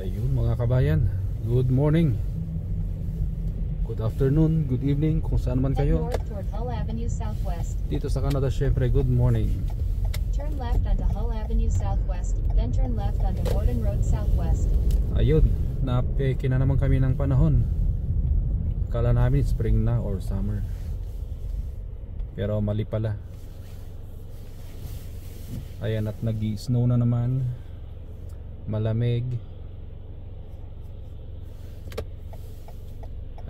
Ayun mga kabayan, good morning, good afternoon, good evening kung saan man kayo. Hull Avenue Southwest. Dito sa Canada syempre good morning. Turn left onto Hull Avenue Southwest, then turn left onto Borden Road Southwest. Ayun, napeke na naman kami ng panahon. Akala namin spring na or summer, pero mali pala. Ayan, at nag-snow na naman, malamig.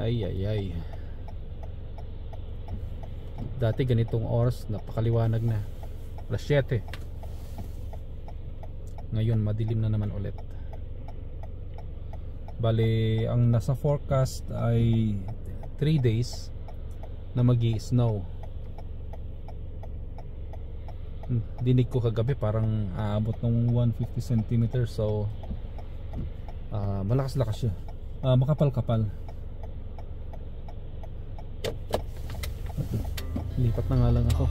Ay. Dati ganitong oras napakaliwanag na, alas 7. Ngayon madilim na naman ulit. Bali ang nasa forecast ay 3 days na magi-snow. Dinig ko kagabi parang aabot ng 150 cm. So malakas-lakas siya, makapal-kapal. Lipat na nga lang ako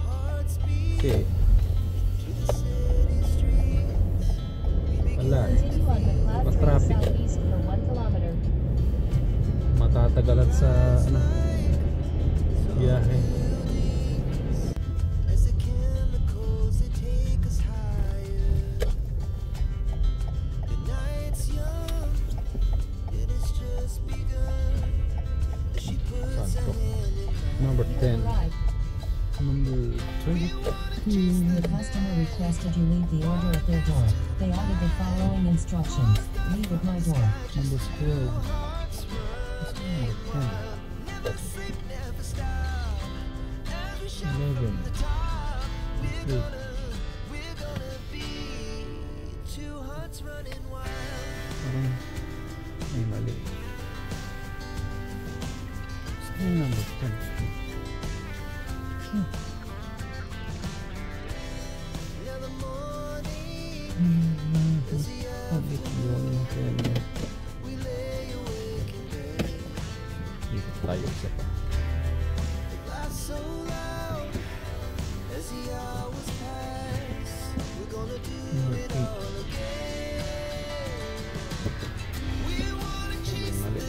kasi wala, traffic, matatagalan sa biyahe. Number 10, number 20. The customer requested you leave the order at their door. They added the following instructions. Leave at my door. Number 12. Number 10. 11. 8. Parang may mali. Still number 10. Dito tayo isa pa. Number 8. Mali.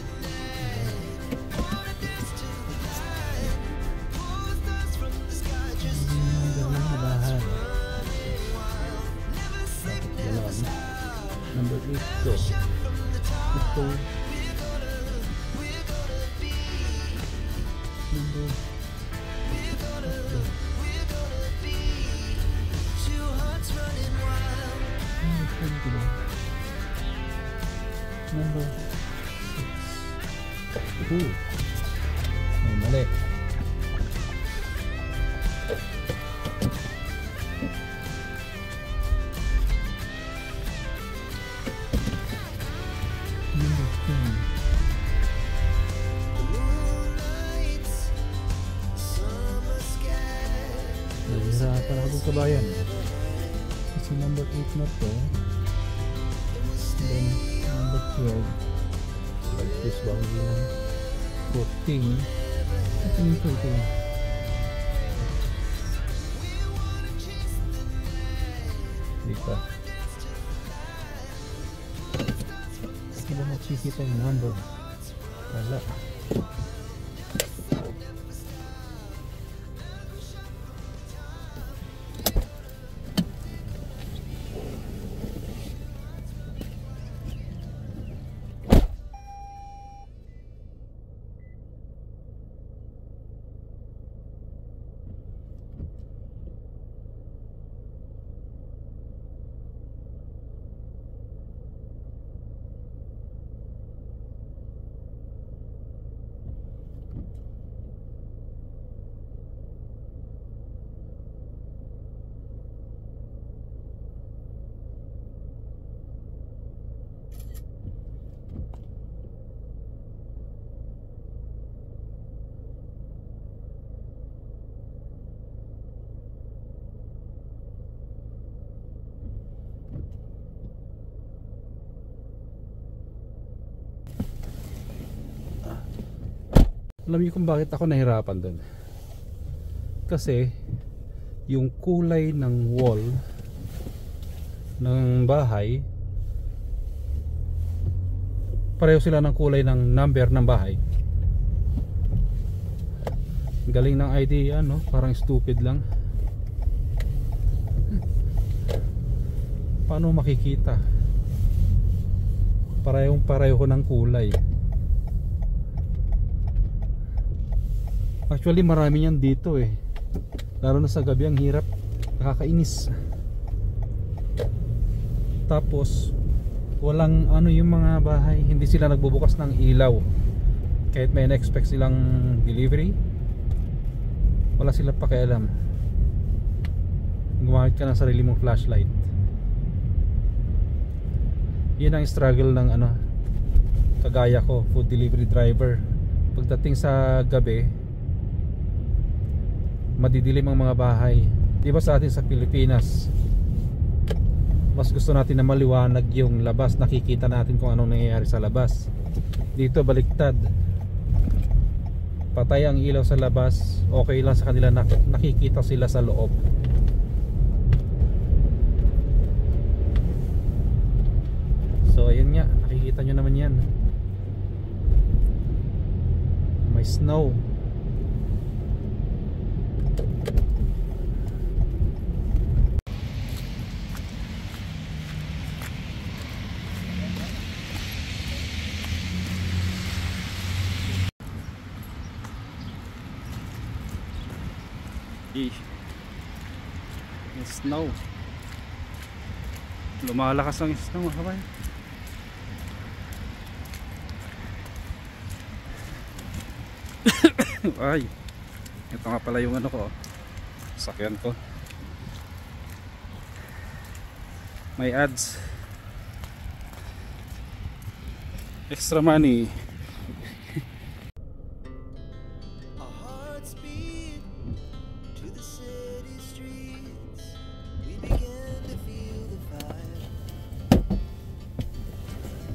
Number 8 go. Ito. Number 20. Number 6. May mali. Nahihirapan ako dun sa bayan kasi number 8 na to, then number 12 like this ba ang yun, 14 at yung 13 dito. Hindi ba makikita yung number? Wala. Alam niyo kung bakit ako nahirapan doon? Kasi yung kulay ng wall ng bahay pareho sila ng kulay ng number ng bahay. Galing ng idea, no? Parang stupid lang. Paano makikita? Pareho ng kulay. Actually marami yan dito eh. Lalo na sa gabi, ang hirap. Nakakainis. Tapos walang ano yung mga bahay, hindi sila nagbubukas ng ilaw. Kahit may na-expect silang delivery, wala silang pakialam. Gumamit ka ng sarili mong flashlight. Yun ang struggle ng ano, kagaya ko, food delivery driver. Pagdating sa gabi, madidilim ang mga bahay. Di ba sa atin sa Pilipinas, mas gusto natin na maliwanag yung labas, nakikita natin kung anong nangyayari sa labas. Dito baliktad, patay ang ilaw sa labas, okay lang sa kanila, nakikita sila sa loob. So ayun nga, nakikita nyo naman yan. May snow. May snow. Lumalakas ang snow, mga kabayan. Ay, ito nga pala yung ano ko, sakyan ko. May ads, extra money.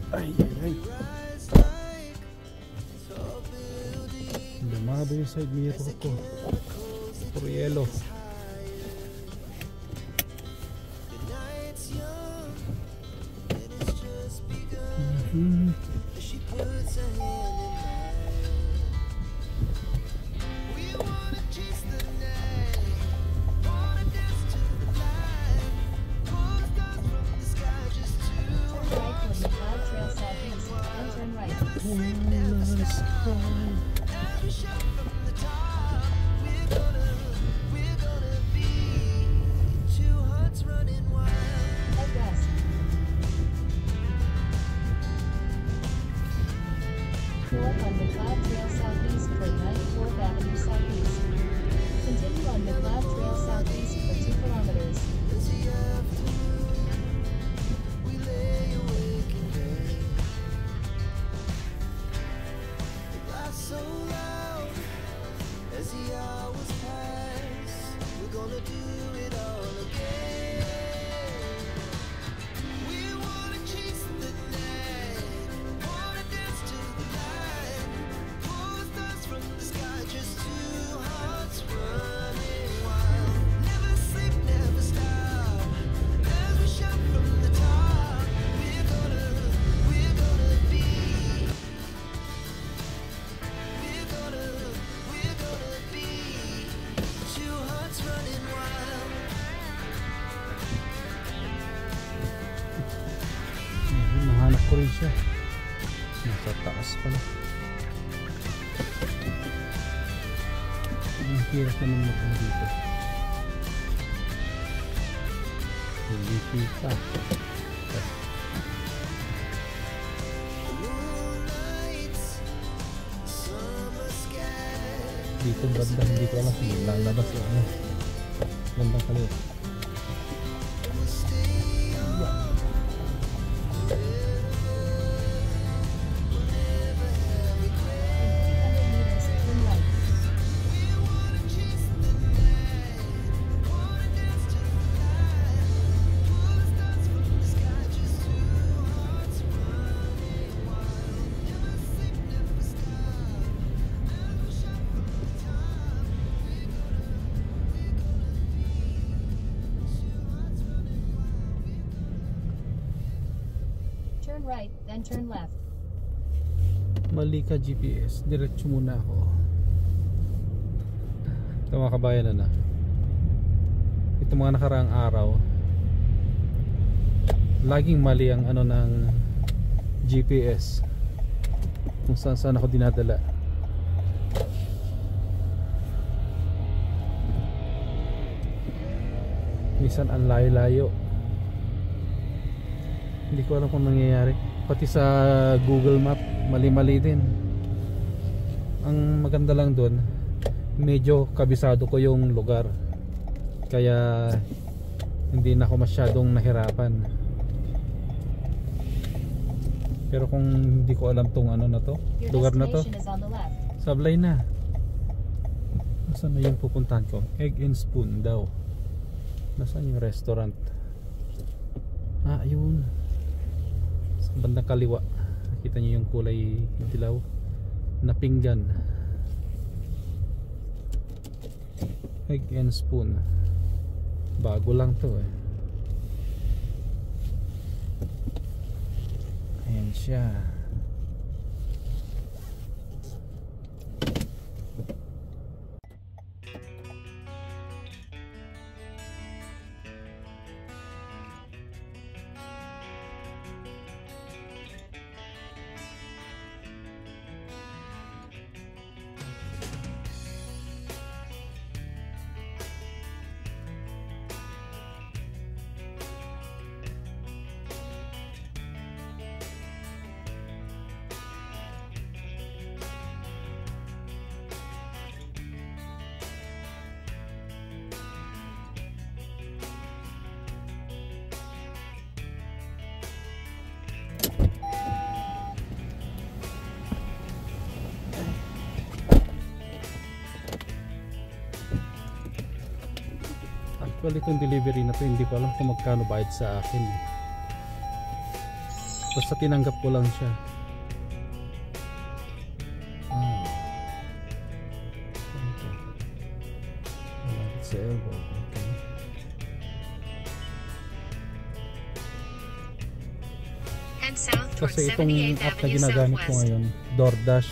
Ay, ay, ay. Lumabo yung side mirror ko. Puro yellow. North on McLeod Trail Southeast for 94th Avenue Southeast. Continue on McLeod Trail Southeast for 2 kilometers. Nahanap ko rin siya. Nasa taas pala. Ang hirap naman natin dito. Hindi kita. Dito banda, hindi ko alam kung lalabas yung ano. Bandang kaliwa. Turn right, then turn left. Mali ka GPS, diretso muna ako. Ito mga kabayan na ito mga nakaraang araw, laging mali ang ano ng GPS kung saan ako dinadala. Minsan ang layo-layo, hindi ko alam kung nangyayari. Pati sa Google Map mali-mali din. Ang maganda lang doon, medyo kabisado ko yung lugar, kaya hindi na ako masyadong nahirapan. Pero kung hindi ko alam tong ano na to, lugar na to, sablay na. Nasaan na yung pupuntahan ko? Egg and Spoon daw. Nasaan yung restaurant? Ah, ayun, sa bandang kaliwa. Nakita niyo yung kulay dilaw na pinggan. Egg and Spoon. Bago lang to eh. Ayan siya. Actually itong delivery na to, hindi ko alam kung magkano bayad sa akin. Basta tinanggap ko lang siya. Malapit sa elbow. Okay. Kasi itong app na ginagamit ko ngayon, DoorDash,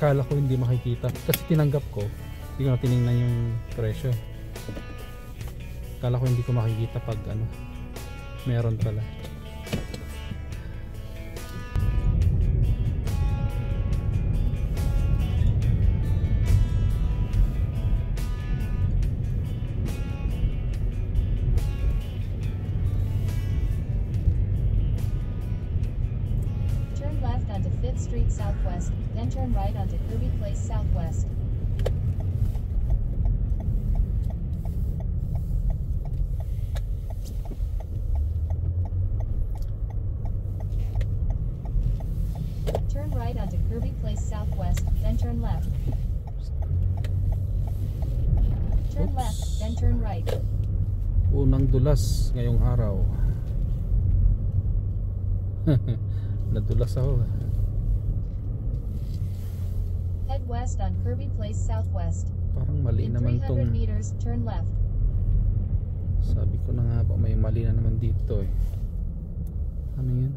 akala ko hindi makikita kasi tinanggap ko. Hindi ko na tinignan yung presyo. Akala ko hindi ko makikita pag ano, meron pala. Turn left onto 5th Street Southwest, then turn right onto Kirby Place Southwest. Turn right onto Kirby Place Southwest, then turn left. Turn left, then turn right. Unang dulas ngayong araw. Nadulas ako. Head west on Kirby Place Southwest. Parang mali In naman 300 tong, meters, turn left. sabi ko na nga ba, may mali na naman dito eh. Ano yun?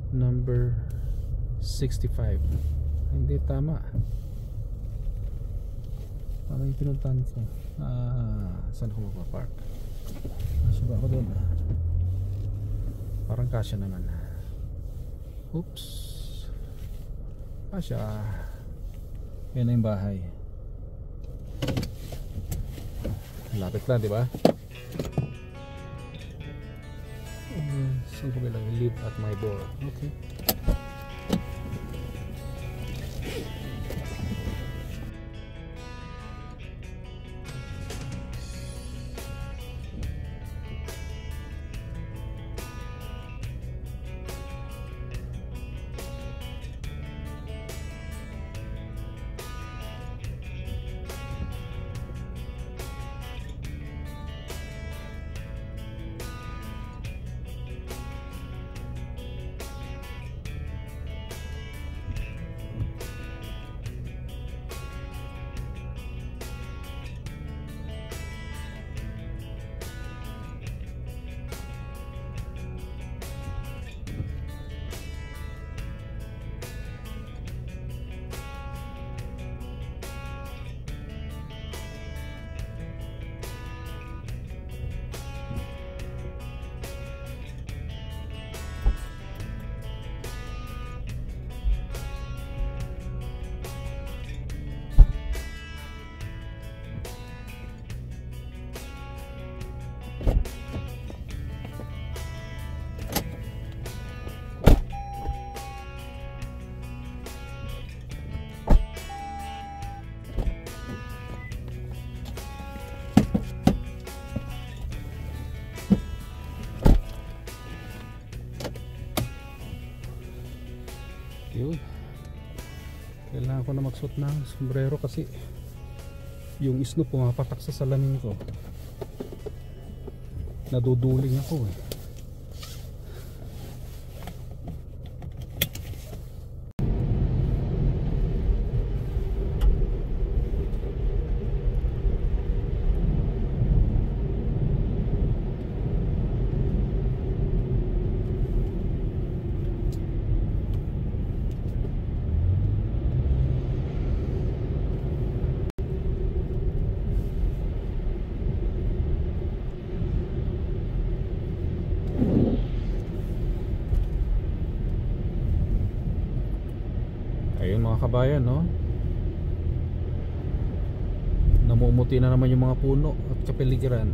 Number 65. Hindi tama. Parang yung pinuntahan ko. Saan ko magpapark? Kasya ba ako doon? Parang kasya naman. Oops. Kasya. Yan na yung bahay. Lapit lang, di ba? Saan ko bilang live at my door? Okay. Kailangan ko na magsuot ng sombrero kasi yung snow pumapatak sa salamin ko. Naduduling ako eh. Ayun mga kabayan, no? Namumuti na naman yung mga puno at kapiligiran.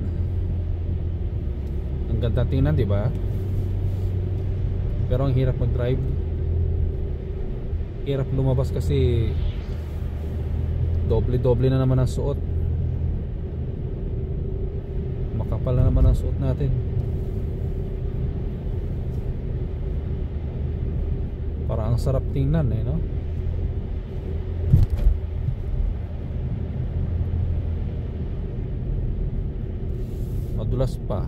Ang ganda tingnan, di ba? Pero ang hirap mag-drive. Hirap lumabas kasi doble-doble na naman ang suot. Makapal na naman ang suot natin. Para ang sarap tingnan eh, no? Madulas pa.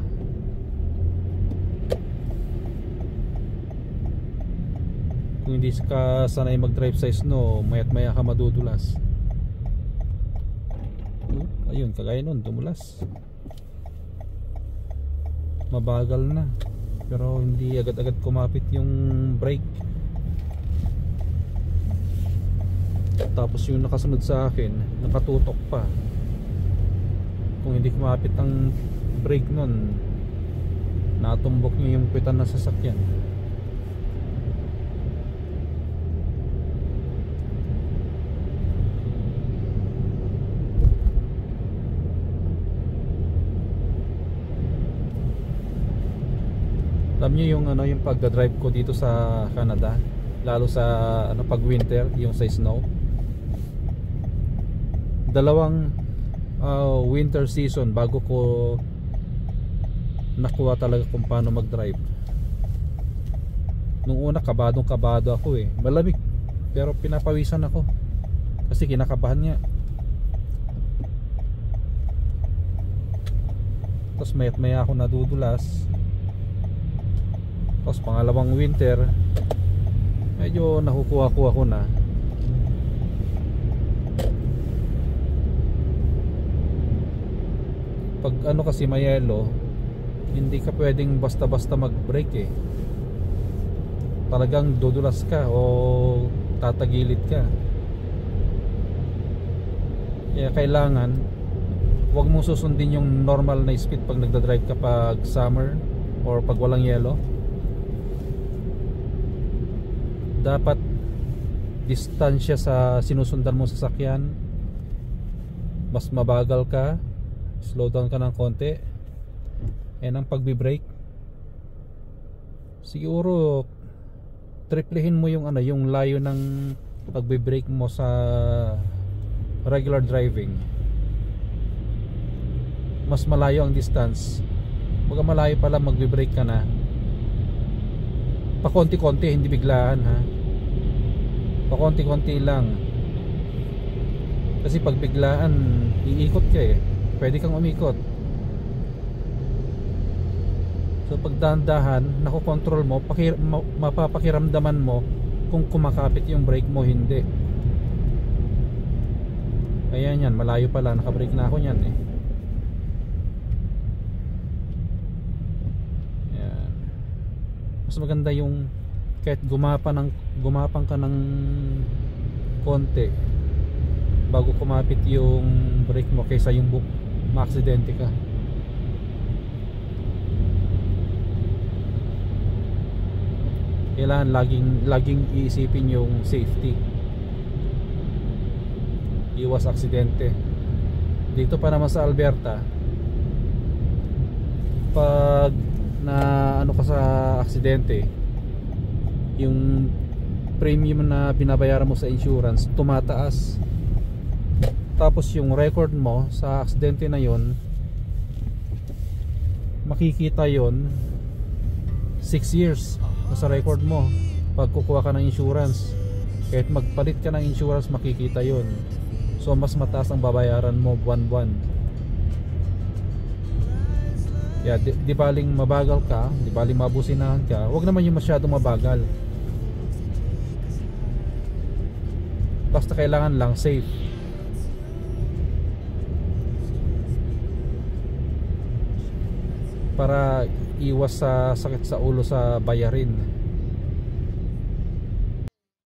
Kung hindi ka sanay mag-drive sa snow, mayat maya ka madudulas. Ayun, kagaya nun, dumulas. Mabagal na. Pero hindi agad-agad kumapit yung brake. Tapos yung nakasunod sa akin, nakatutok pa. Kung hindi kumapit ang brake nun, natumbok niya yung pitan na sasakyan. Alam niyo yung yung pagdadrive ko dito sa Canada, lalo sa pag winter, yung sa snow. Dalawang winter season bago ko nakuha talaga kung paano mag-drive. Nung una kabado ako eh. Malamig pero pinapawisan ako kasi kinakabahan niya. Tapos mayat maya ako nadudulas. Tapos pangalawang winter medyo nakukuha-kuha ko na. Pag kasi mayelo, hindi ka pwedeng basta-basta mag-brake eh. Talagang dudulas ka o tatagilid ka. Kaya kailangan huwag mong susundin yung normal na speed pag nagdadrive ka pag summer or pag walang yelo. Dapat distansya sa sinusundan mong sasakyan. Mas mabagal ka, slow down ka ng konti. And ang pagbi-brake, siguro triplehin mo yung yung layo ng pagbi-brake mo sa regular driving. Mas malayo ang distance. Baga malayo pala magbi-brake ka na. Pakonti-konti, hindi biglaan ha. Pakonti-konti lang. Kasi pag biglaan, iikot ka eh. Pwede kang umikot. So pag dahan-dahan, nakokontrol mo, mapapakiramdaman mo kung kumakapit yung brake mo, hindi. Ayan yan, malayo pala, nakabrake na ako yan eh. Ayan. Mas maganda yung kahit gumapang ka ng konti bago kumapit yung brake mo kaysa yung maaksidente ka. Kailangan laging iisipin yung safety. Iwas aksidente. Dito pa naman sa Alberta, pag na ka sa aksidente, yung premium na binabayaran mo sa insurance tumataas. Tapos yung record mo sa aksidente na yon, makikita yon 6 years sa record mo pag kukuha ka ng insurance. Kahit magpalit ka ng insurance, makikita yun. So mas mataas ang babayaran mo buwan-buwan. Yeah, di baling mabagal ka, di baling mabusinahan ka, wag naman yung masyadong mabagal. Basta kailangan lang safe. Para iwas sa sakit sa ulo sa bayarin.